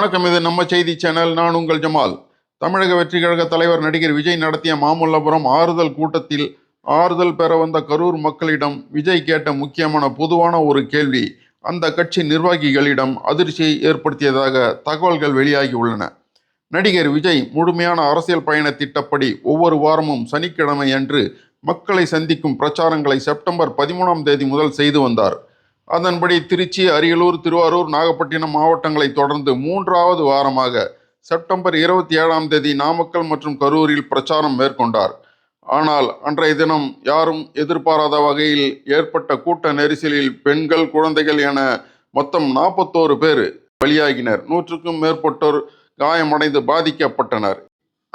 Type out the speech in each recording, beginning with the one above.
வணக்கம். இது நம்ம செய்தி சேனல். நான் உங்கள் ஜமால். தமிழக வெற்றிக் கழக தலைவர் நடிகர் விஜய் நடத்திய மாமல்லபுரம் ஆறுதல் கூட்டத்தில் ஆறுதல் பெற வந்த கரூர் மக்களிடம் விஜய் கேட்ட முக்கியமான பொதுவான ஒரு கேள்வி அந்த கட்சி நிர்வாகிகளிடம் அதிர்ச்சியை ஏற்படுத்தியதாக தகவல்கள் வெளியாகி உள்ளன. நடிகர் விஜய் முழுமையான அரசியல் பயண திட்டப்படி ஒவ்வொரு வாரமும் சனிக்கிழமை அன்று மக்களை சந்திக்கும் பிரச்சாரங்களை செப்டம்பர் 13ஆம் தேதி முதல் செய்து வந்தார். அதன்படி திருச்சி, அரியலூர், திருவாரூர், நாகப்பட்டினம் மாவட்டங்களை தொடர்ந்து 3வது வாரமாக செப்டம்பர் 27ஆம் தேதி நாமக்கல் மற்றும் கரூரில் பிரச்சாரம் மேற்கொண்டார். ஆனால் அன்றைய தினம் யாரும் எதிர்பாராத வகையில் ஏற்பட்ட கூட்ட நெரிசலில் பெண்கள், குழந்தைகள் என மொத்தம் 41 பேர் பலியாகினர். 100க்கும் மேற்பட்டோர் காயமடைந்து பாதிக்கப்பட்டனர்.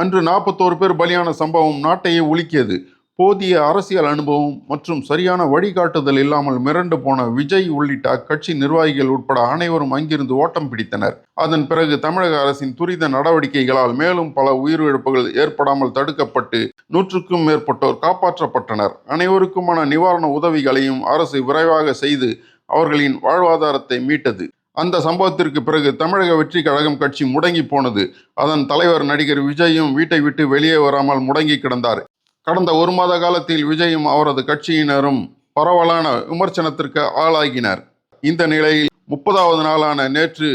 அன்று 41 பேர் பலியான சம்பவம் நாட்டையே உலுக்கியது. போதிய அரசியல் அனுபவம் மற்றும் சரியான வழிகாட்டுதல் இல்லாமல் மிரண்டு போன விஜய் உள்ளிட்ட அக்கட்சி நிர்வாகிகள் உட்பட அனைவரும் அங்கிருந்து ஓட்டம் பிடித்தனர். அதன் பிறகு தமிழக அரசின் துரித நடவடிக்கைகளால் மேலும் பல உயிரிழப்புகள் ஏற்படாமல் தடுக்கப்பட்டு 100க்கும் மேற்பட்டோர் காப்பாற்றப்பட்டனர். அனைவருக்குமான நிவாரண உதவிகளையும் அரசு விரைவாக செய்து அவர்களின் வாழ்வாதாரத்தை மீட்டது. அந்த சம்பவத்திற்கு பிறகு தமிழக வெற்றி கழகம் கட்சி முடங்கி போனது. அதன் தலைவர் நடிகர் விஜயும் வீட்டை விட்டு வெளியே வராமல் முடங்கி கிடந்தார். கடந்த 1 மாத காலத்தில் விஜயும் அவரது கட்சியினரும் பரவலான விமர்சனத்திற்கு ஆளாகினர். இந்த நிலையில் 30வது நாளான நேற்று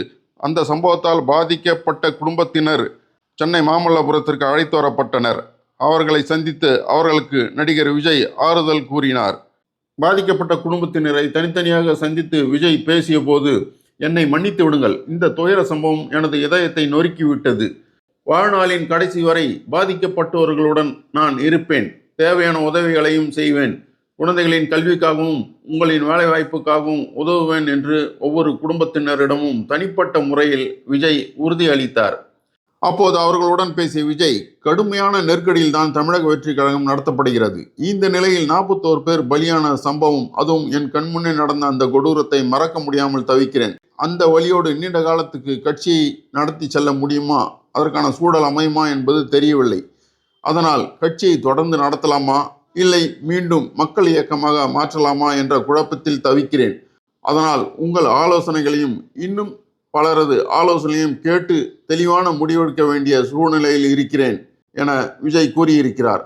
அந்த சம்பவத்தால் பாதிக்கப்பட்ட குடும்பத்தினர் சென்னை மாமல்லபுரத்திற்கு அழைத்து வரப்பட்டனர். அவர்களை சந்தித்து அவர்களுக்கு நடிகர் விஜய் ஆறுதல் கூறினார். பாதிக்கப்பட்ட குடும்பத்தினரை தனித்தனியாக சந்தித்து விஜய் பேசிய போது, என்னை மன்னித்து விடுங்கள், இந்த துயர சம்பவம் எனது இதயத்தை நொறுக்கிவிட்டது. வாழ்நாளின் கடைசி வரை பாதிக்கப்பட்டவர்களுடன் நான் இருப்பேன். தேவையான உதவிகளையும் செய்வேன். குழந்தைகளின் கல்விக்காகவும் உங்களின் வேலைவாய்ப்புக்காகவும் உதவுவேன் என்று ஒவ்வொரு குடும்பத்தினரிடமும் தனிப்பட்ட முறையில் விஜய் உறுதியளித்தார். அப்போது அவர்களுடன் பேசிய விஜய், கடுமையான நெருக்கடியில் தான் தமிழக வெற்றி கழகம் நடத்தப்படுகிறது. இந்த நிலையில் 41 பேர் பலியான சம்பவம், அதுவும் என் கண்முன்னே நடந்த அந்த கொடூரத்தை மறக்க முடியாமல் தவிக்கிறேன். அந்த வழியோடு நீண்ட காலத்துக்கு கட்சியை நடத்தி செல்ல முடியுமா, அதற்கான சூழல் அமையுமா என்பது தெரியவில்லை. அதனால் கட்சியை தொடர்ந்து நடத்தலாமா, இல்லை மீண்டும் மக்கள் இயக்கமாக மாற்றலாமா என்ற குழப்பத்தில் தவிக்கிறேன். அதனால் உங்கள் ஆலோசனைகளையும் இன்னும் பலரது ஆலோசனையும் கேட்டு தெளிவான முடிவெடுக்க வேண்டிய சூழ்நிலையில் இருக்கிறேன் என விஜய் கூறியிருக்கிறார்.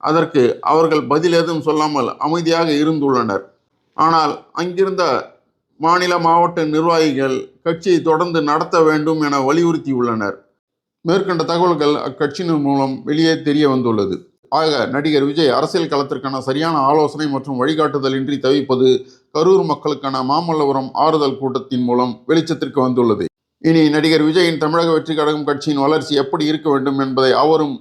அதற்கு அவர்கள் பதில் எதுவும் சொல்லாமல் அமைதியாக இருந்துள்ளனர். ஆனால் அங்கிருந்த மாநில, மாவட்ட நிர்வாகிகள் கட்சியை தொடர்ந்து நடத்த வேண்டும் என வலியுறுத்தியுள்ளனர். மேற்கண்ட தகவல்கள் அக்கட்சியினர் மூலம் வெளியே தெரிய வந்துள்ளது. ஆக நடிகர் விஜய் அரசியல் களத்திற்கான சரியான ஆலோசனை மற்றும் வழிகாட்டுதல் இன்றி தவிப்பது கரூர் மக்களுக்கான மாமல்லபுரம் ஆறுதல் கூட்டத்தின் மூலம் வெளிச்சத்திற்கு வந்துள்ளது. இனி நடிகர் விஜயின் தமிழக வெற்றி கழகம் கட்சியின் வளர்ச்சி எப்படி இருக்க வேண்டும் என்பதை அவரும்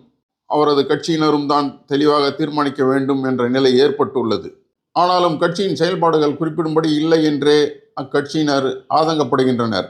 அவரது கட்சியினரும் தான் தெளிவாக தீர்மானிக்க வேண்டும் என்ற நிலை ஏற்பட்டுள்ளது. ஆனாலும் கட்சியின் செயல்பாடுகள் குறிப்பிடும்படி இல்லை என்றே அக்கட்சியினர் ஆதங்கப்படுகின்றனர்.